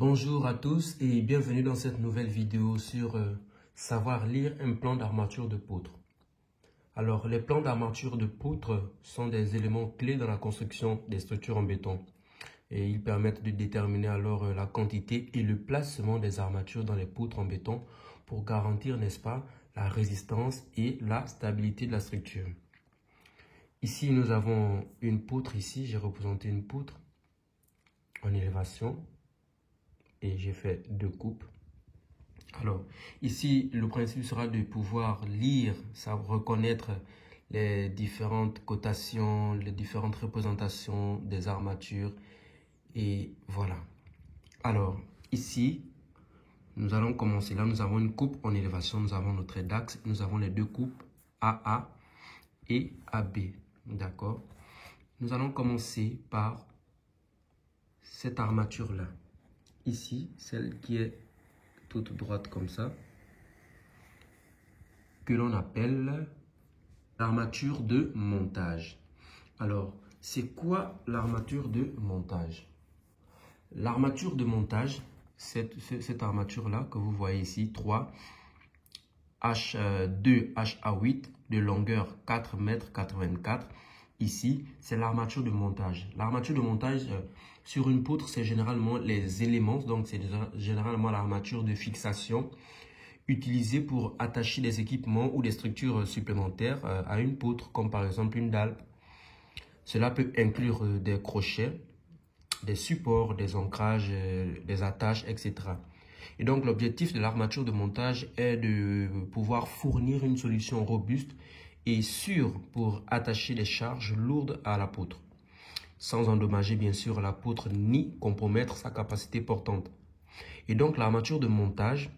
Bonjour à tous et bienvenue dans cette nouvelle vidéo sur savoir lire un plan d'armature de poutre. Alors, les plans d'armature de poutre sont des éléments clés dans la construction des structures en béton et ils permettent de déterminer alors la quantité et le placement des armatures dans les poutres en béton pour garantir, n'est-ce pas, la résistance et la stabilité de la structure. Ici, nous avons une poutre. Ici, j'ai représenté une poutre en élévation. Et j'ai fait deux coupes. Alors, ici, le principe sera de pouvoir lire, reconnaître les différentes cotations, les différentes représentations des armatures. Et voilà. Alors, ici, nous allons commencer. Là, nous avons une coupe en élévation. Nous avons notre d'axe. Nous avons les deux coupes AA et AB. D'accord? Nous allons commencer par cette armature-là. Ici, celle qui est toute droite comme ça, que l'on appelle l'armature de montage. Alors, c'est quoi l'armature de montage? L'armature de montage, cette armature-là que vous voyez ici, 3 H2 HA8 de longueur 4,84 m. Ici, c'est l'armature de montage. L'armature de montage sur une poutre, c'est généralement les éléments, donc c'est généralement l'armature de fixation utilisée pour attacher des équipements ou des structures supplémentaires à une poutre, comme par exemple une dalle. Cela peut inclure des crochets, des supports, des ancrages, des attaches, etc. Et donc, l'objectif de l'armature de montage est de pouvoir fournir une solution robuste et sûre pour attacher des charges lourdes à la poutre, sans endommager bien sûr la poutre ni compromettre sa capacité portante. Et donc, l'armature de montage,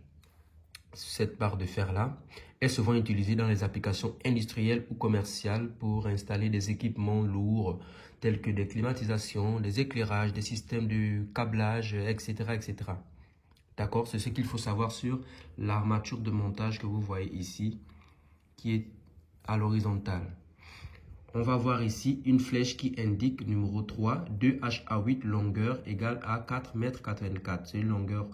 cette barre de fer-là, est souvent utilisée dans les applications industrielles ou commerciales pour installer des équipements lourds tels que des climatisations, des éclairages, des systèmes de câblage, etc. etc. D'accord? C'est ce qu'il faut savoir sur l'armature de montage que vous voyez ici, qui est à l'horizontale. On va voir ici une flèche qui indique numéro 3, 2HA8 longueur égale à 4,84 m. C'est une longueur,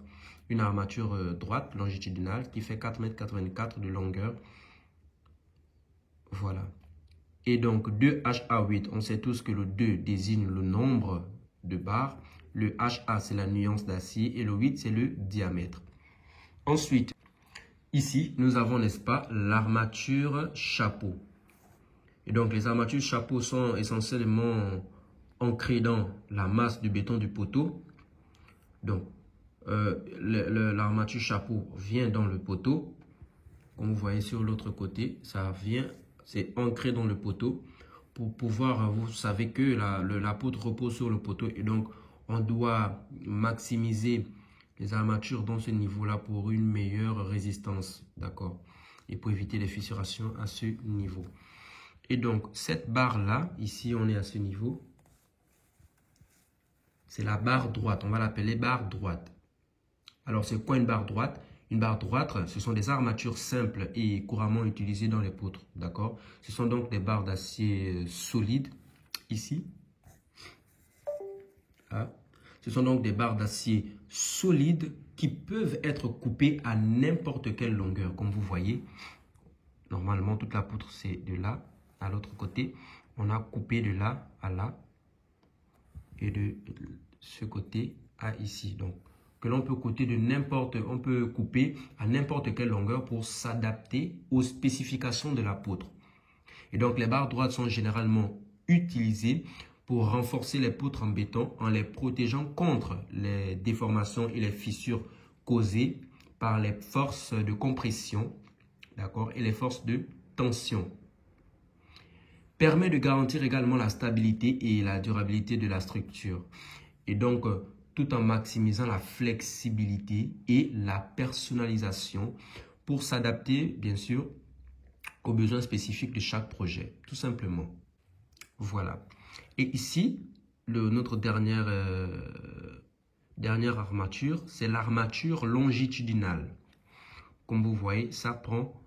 une armature droite longitudinale qui fait 4,84 m de longueur. Voilà. Et donc 2HA8, on sait tous que le 2 désigne le nombre de barres. Le HA, c'est la nuance d'acier et le 8, c'est le diamètre. Ensuite, ici, nous avons, n'est-ce pas, l'armature chapeau. Et donc, les armatures chapeau sont essentiellement ancrées dans la masse du béton du poteau. Donc, l'armature chapeau vient dans le poteau. Comme vous voyez sur l'autre côté, ça vient, c'est ancré dans le poteau. Pour pouvoir, vous savez que la poutre repose sur le poteau et donc, on doit maximiser les armatures dans ce niveau-là pour une meilleure résistance, d'accord? Et pour éviter les fissurations à ce niveau. Et donc, cette barre-là, ici, on est à ce niveau. C'est la barre droite. On va l'appeler barre droite. Alors, c'est quoi une barre droite? Une barre droite, ce sont des armatures simples et couramment utilisées dans les poutres, d'accord? Ce sont donc des barres d'acier solides, ici. Là. Ce sont donc des barres d'acier solides qui peuvent être coupées à n'importe quelle longueur. Comme vous voyez, normalement, toute la poutre, c'est de là à l'autre côté. On a coupé de là à là et de ce côté à ici. Donc, que l'on peut couper on peut couper à n'importe quelle longueur pour s'adapter aux spécifications de la poutre. Et donc, les barres droites sont généralement utilisées pour renforcer les poutres en béton en les protégeant contre les déformations et les fissures causées par les forces de compression, d'accord, et les forces de tension. Permet de garantir également la stabilité et la durabilité de la structure. Et donc, tout en maximisant la flexibilité et la personnalisation pour s'adapter, bien sûr, aux besoins spécifiques de chaque projet, tout simplement. Voilà. Et ici, notre dernière armature, c'est l'armature longitudinale. Comme vous voyez, ça prend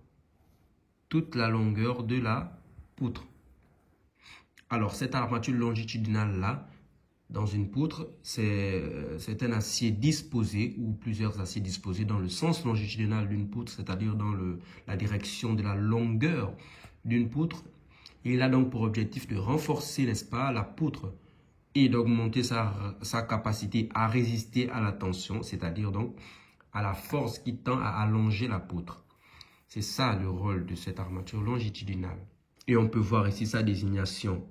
toute la longueur de la poutre. Alors, cette armature longitudinale-là, dans une poutre, c'est un acier disposé ou plusieurs aciers disposés dans le sens longitudinal d'une poutre, c'est-à-dire dans la direction de la longueur d'une poutre. Il a donc pour objectif de renforcer, n'est-ce pas, la poutre et d'augmenter sa capacité à résister à la tension, c'est-à-dire donc à la force qui tend à allonger la poutre. C'est ça le rôle de cette armature longitudinale. Et on peut voir ici sa désignation.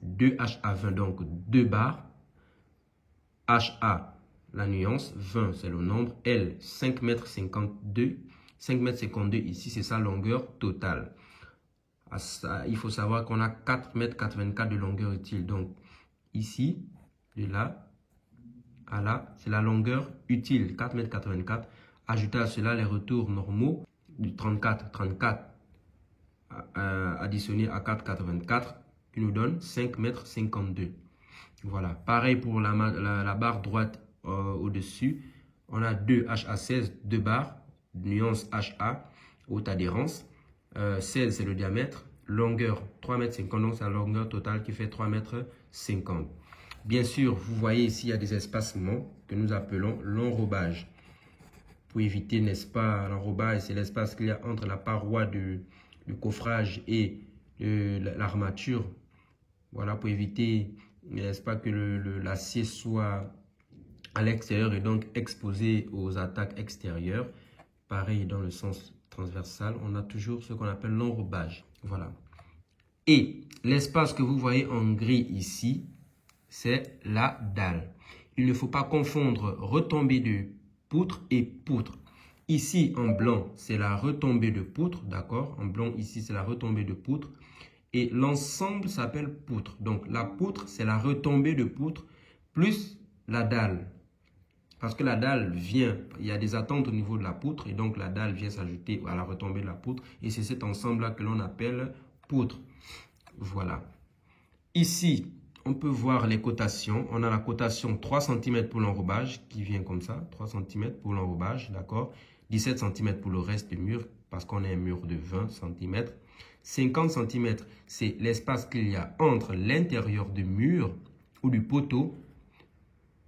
2HA20, donc 2 barres. HA, la nuance, 20 c'est le nombre. L, 5,52 m. 5,52 m ici, c'est sa longueur totale. Il faut savoir qu'on a 4,84 m de longueur utile. Donc ici, de là à là, c'est la longueur utile, 4,84 m. Ajoutez à cela les retours normaux du 34 additionné à 4,84 qui nous donne 5,52 m. Voilà, pareil pour la barre droite au-dessus. On a 2 HA16, 2 barres, nuance HA, haute adhérence. 16 c'est le diamètre, longueur 3,50 m, donc c'est la longueur totale qui fait 3,50 m. Bien sûr, vous voyez ici, il y a des espacements que nous appelons l'enrobage. Pour éviter, n'est-ce pas, l'enrobage, c'est l'espace qu'il y a entre la paroi du coffrage et l'armature. Voilà, pour éviter, n'est-ce pas, que l'acier soit à l'extérieur et donc exposé aux attaques extérieures. Pareil, dans le sens transversal, on a toujours ce qu'on appelle l'enrobage. Voilà. Et l'espace que vous voyez en gris ici, c'est la dalle. Il ne faut pas confondre retombée de poutre et poutre. Ici, en blanc, c'est la retombée de poutre, d'accord? En blanc, ici, c'est la retombée de poutre. Et l'ensemble s'appelle poutre. Donc, la poutre, c'est la retombée de poutre plus la dalle. Parce que la dalle vient, il y a des attentes au niveau de la poutre. Et donc, la dalle vient s'ajouter à la retombée de la poutre. Et c'est cet ensemble-là que l'on appelle poutre. Voilà. Ici, on peut voir les cotations. On a la cotation 3 cm pour l'enrobage qui vient comme ça. 3 cm pour l'enrobage, d'accord. 17 cm pour le reste du mur parce qu'on a un mur de 20 cm. 50 cm, c'est l'espace qu'il y a entre l'intérieur du mur ou du poteau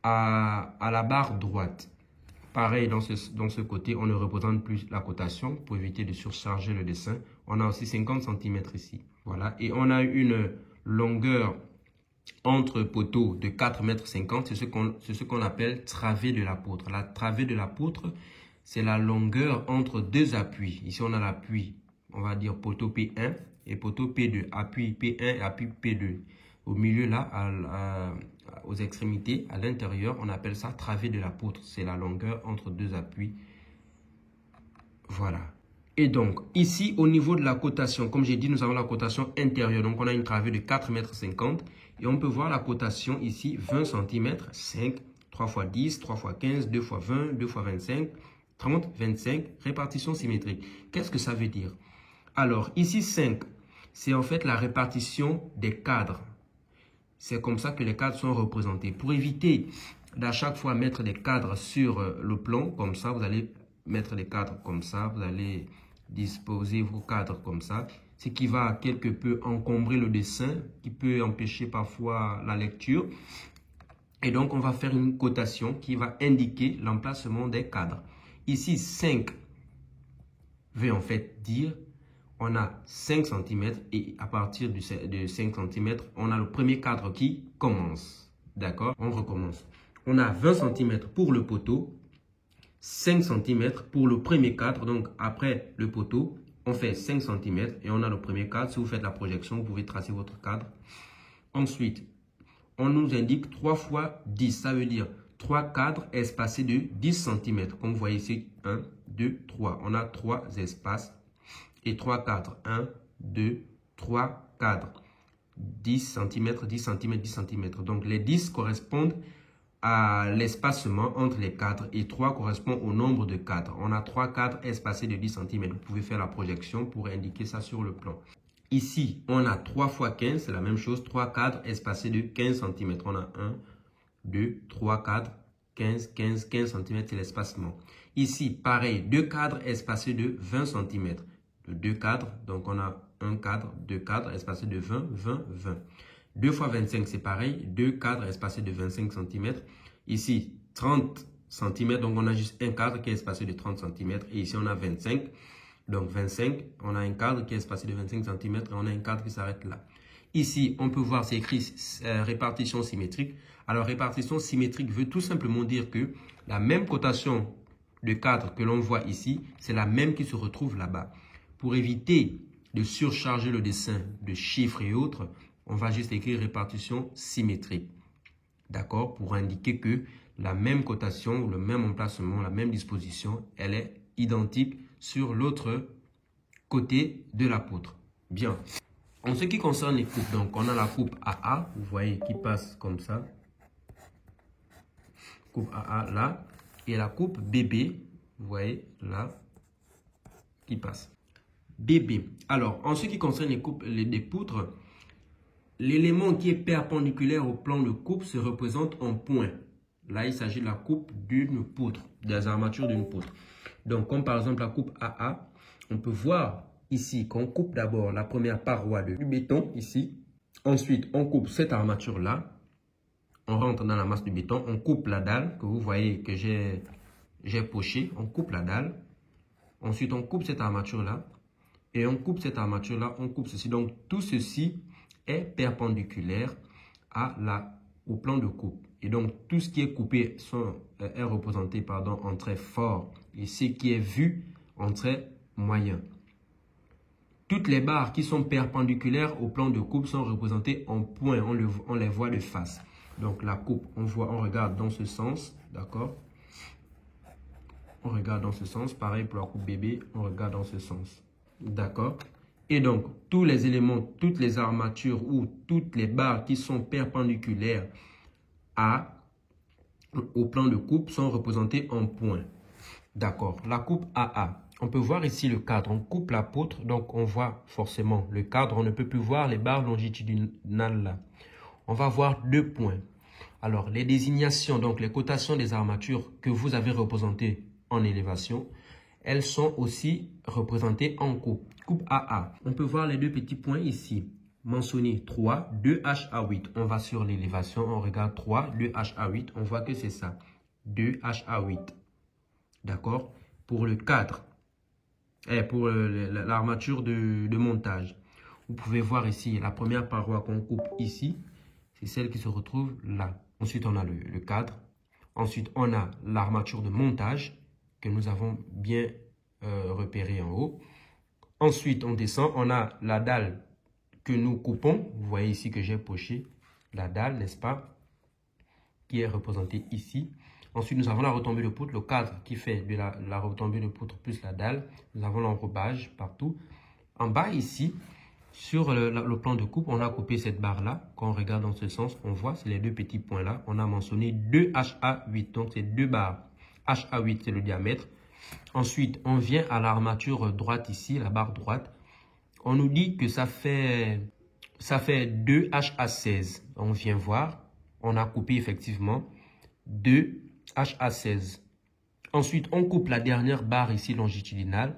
à la barre droite. Pareil, dans ce côté, on ne représente plus la cotation pour éviter de surcharger le dessin. On a aussi 50 cm ici. Voilà. Et on a une longueur entre poteaux de 4,50 m. C'est ce qu'on appelle travée de la poutre. La travée de la poutre, c'est la longueur entre deux appuis. Ici, on a l'appui, on va dire poteau P1 et poteau P2. Appui P1 et appui P2. Au milieu, là, aux extrémités, à l'intérieur, on appelle ça travée de la poutre. C'est la longueur entre deux appuis. Voilà. Et donc, ici, au niveau de la cotation, comme j'ai dit, nous avons la cotation intérieure. Donc, on a une travée de 4,50 m. Et on peut voir la cotation ici, 20 cm, 5, 3 x 10, 3 x 15, 2 x 20, 2 x 25, 30, 25, répartition symétrique. Qu'est-ce que ça veut dire? Alors, ici, 5, c'est en fait la répartition des cadres. C'est comme ça que les cadres sont représentés. Pour éviter d'à chaque fois mettre des cadres sur le plan, comme ça, vous allez mettre des cadres comme ça, vous allez disposer vos cadres comme ça, ce qui va quelque peu encombrer le dessin, qui peut empêcher parfois la lecture. Et donc, on va faire une cotation qui va indiquer l'emplacement des cadres. Ici, 5 veut en fait dire on a 5 cm et à partir de 5 cm, on a le premier cadre qui commence. D'accord? On recommence. On a 20 cm pour le poteau, 5 cm pour le premier cadre. Donc, après le poteau, on fait 5 cm et on a le premier cadre. Si vous faites la projection, vous pouvez tracer votre cadre. Ensuite, on nous indique 3 fois 10. Ça veut dire 3 cadres espacés de 10 cm. Comme vous voyez ici, 1, 2, 3. On a 3 espaces et 3 cadres. 1, 2, 3 cadres. 10 cm, 10 cm, 10 cm. Donc, les 10 correspondent à l'espacement entre les cadres et 3 correspond au nombre de cadres. On a 3 cadres espacés de 10 cm. Vous pouvez faire la projection pour indiquer ça sur le plan. Ici, on a 3 x 15, c'est la même chose. 3 cadres espacés de 15 cm. On a 1, 2, 3 cadres, 15, 15, 15 cm, c'est l'espacement. Ici, pareil, 2 cadres espacés de 20 cm. 2 cadres, donc on a un cadre, 2 cadres espacés de 20, 20, 20. 2 fois 25, c'est pareil. 2 cadres espacés de 25 cm. Ici, 30 cm. Donc, on a juste un cadre qui est espacé de 30 cm. Et ici, on a 25. Donc, 25, on a un cadre qui est espacé de 25 cm. Et on a un cadre qui s'arrête là. Ici, on peut voir, c'est écrit répartition symétrique. Alors, répartition symétrique veut tout simplement dire que la même cotation de cadre que l'on voit ici, c'est la même qui se retrouve là-bas. Pour éviter de surcharger le dessin de chiffres et autres, on va juste écrire répartition symétrique. D'accord? Pour indiquer que la même cotation, le même emplacement, la même disposition, elle est identique sur l'autre côté de la poutre. Bien. En ce qui concerne les coupes, donc on a la coupe AA, vous voyez, qui passe comme ça. Coupe AA là. Et la coupe BB, vous voyez, là, qui passe. BB. Alors, en ce qui concerne les coupes des poutres, l'élément qui est perpendiculaire au plan de coupe se représente en point. Là, il s'agit de la coupe d'une poutre, des armatures d'une poutre. Donc, comme par exemple la coupe AA, on peut voir ici qu'on coupe d'abord la première paroi du béton, ici. Ensuite, on coupe cette armature-là. On rentre dans la masse du béton, on coupe la dalle, que vous voyez que j'ai poché. On coupe la dalle. Ensuite, on coupe cette armature-là. Et on coupe cette armature-là, on coupe ceci. Donc, tout ceci est perpendiculaire au plan de coupe. Et donc, tout ce qui est coupé est représenté en traits forts. Et ce qui est vu en traits moyens. Toutes les barres qui sont perpendiculaires au plan de coupe sont représentées en points. On les voit de face. Donc, la coupe, on regarde dans ce sens. D'accord? On regarde dans ce sens. Pareil pour la coupe bébé, on regarde dans ce sens. D'accord? Et donc, tous les éléments, toutes les armatures ou toutes les barres qui sont perpendiculaires au plan de coupe sont représentées en points. D'accord? La coupe AA. On peut voir ici le cadre. On coupe la poutre, donc on voit forcément le cadre. On ne peut plus voir les barres longitudinales là. On va voir 2 points. Alors, les désignations, donc les cotations des armatures que vous avez représentées en élévation, elles sont aussi représentées en coupe. Coupe AA. On peut voir les 2 petits points ici. Mentionné 3, 2HA8. On va sur l'élévation, on regarde 3, 2HA8. On voit que c'est ça. 2HA8. D'accord? Pour le cadre. Et pour l'armature de montage. Vous pouvez voir ici la première paroi qu'on coupe ici. C'est celle qui se retrouve là. Ensuite, on a le cadre. Ensuite, on a l'armature de montage que nous avons bien repéré en haut. Ensuite, on descend. On a la dalle que nous coupons. Vous voyez ici que j'ai poché la dalle, n'est-ce pas? Qui est représentée ici. Ensuite, nous avons la retombée de poutre, le cadre qui fait de la retombée de poutre plus la dalle. Nous avons l'enrobage partout. En bas ici, sur le plan de coupe, on a coupé cette barre-là. Quand on regarde dans ce sens, on voit, c'est les 2 petits points-là. On a mentionné 2HA8, donc c'est 2 barres. HA8, c'est le diamètre. Ensuite, on vient à l'armature droite ici, la barre droite. On nous dit que ça fait 2HA16. On vient voir, on a coupé effectivement 2HA16. Ensuite, on coupe la dernière barre ici longitudinale.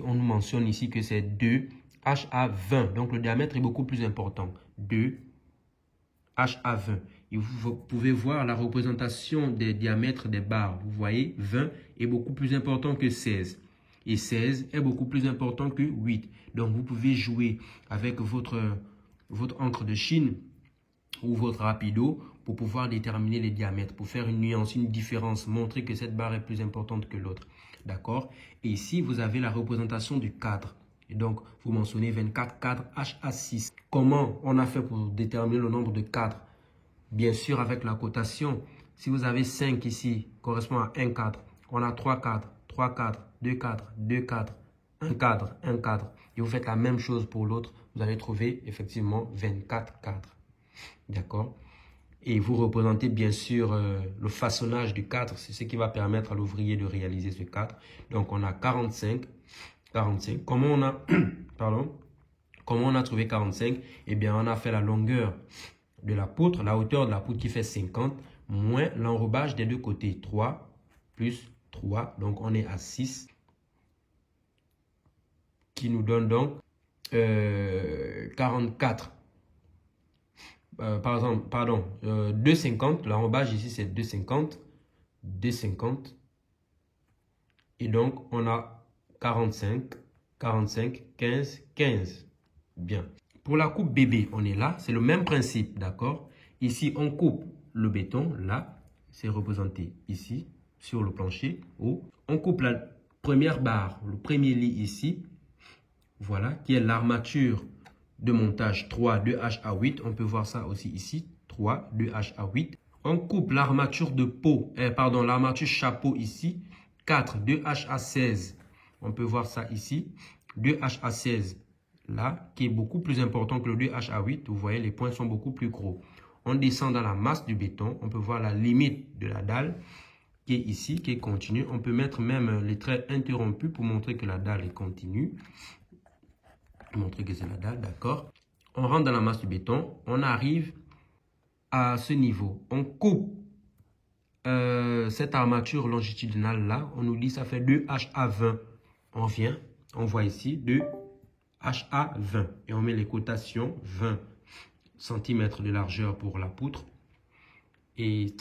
On nous mentionne ici que c'est 2HA20. Donc, le diamètre est beaucoup plus important. 2HA20. Et vous pouvez voir la représentation des diamètres des barres. Vous voyez, 20 est beaucoup plus important que 16. Et 16 est beaucoup plus important que 8. Donc, vous pouvez jouer avec votre encre de Chine ou votre rapido pour pouvoir déterminer les diamètres, pour faire une nuance, une différence, montrer que cette barre est plus importante que l'autre. D'accord? Et ici, vous avez la représentation du cadre. Et donc, vous mentionnez 24 cadres HA6. Comment on a fait pour déterminer le nombre de cadres? Bien sûr, avec la cotation. Si vous avez 5 ici, correspond à 1 cadre. On a 3 cadres, 3 cadres, 2 cadres, 2 cadres, 1 cadre, 1 cadre. Et vous faites la même chose pour l'autre. Vous allez trouver effectivement 24 cadres. D'accord? Et vous représentez bien sûr le façonnage du cadre. C'est ce qui va permettre à l'ouvrier de réaliser ce cadre. Donc, on a 45. Comment on a, comment on a trouvé 45? Eh bien, on a fait la longueur de la poutre, la hauteur de la poutre qui fait 50, moins l'enrobage des 2 côtés. 3 plus 3. Donc, on est à 6. Qui nous donne donc 44. par exemple, pardon, 2,50. L'enrobage ici, c'est 2,50. 2,50. Et donc, on a 45, 45, 15, 15. Bien. Pour la coupe bébé, on est là. C'est le même principe, d'accord? Ici, on coupe le béton. Là, c'est représenté ici, sur le plancher. Où on coupe la première barre, le premier lit ici. Voilà, qui est l'armature de montage 3 2HA8. On peut voir ça aussi ici, 3 2HA8. On coupe l'armature de peau, l'armature chapeau ici, 4 2HA16. On peut voir ça ici, 2HA16 là, qui est beaucoup plus important que le 2HA8. Vous voyez, les points sont beaucoup plus gros. On descend dans la masse du béton. On peut voir la limite de la dalle qui est ici, qui est continue. On peut mettre même les traits interrompus pour montrer que la dalle est continue. Montrer que c'est la dalle, d'accord. On rentre dans la masse du béton. On arrive à ce niveau. On coupe cette armature longitudinale là. On nous dit ça fait 2HA20. On vient, on voit ici 2HA20. Et on met les cotations 20 cm de largeur pour la poutre. Et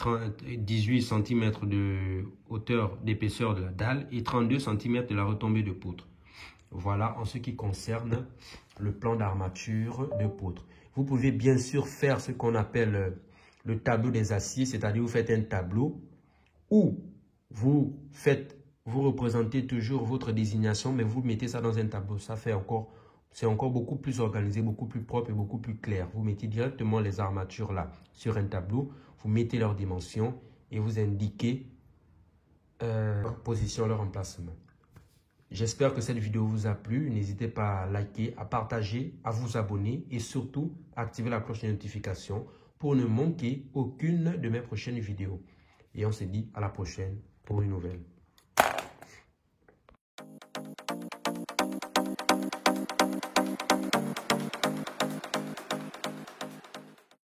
18 cm de hauteur d'épaisseur de la dalle. Et 32 cm de la retombée de poutre. Voilà en ce qui concerne le plan d'armature de poutre. Vous pouvez bien sûr faire ce qu'on appelle le tableau des aciers, c'est-à-dire vous faites un tableau où vous représentez toujours votre désignation, mais vous mettez ça dans un tableau. Ça fait c'est encore beaucoup plus organisé, beaucoup plus propre et beaucoup plus clair. Vous mettez directement les armatures là sur un tableau, vous mettez leurs dimensions et vous indiquez leur position, leur emplacement. J'espère que cette vidéo vous a plu. N'hésitez pas à liker, à partager, à vous abonner et surtout à activer la cloche de notification pour ne manquer aucune de mes prochaines vidéos. Et on se dit à la prochaine pour une nouvelle.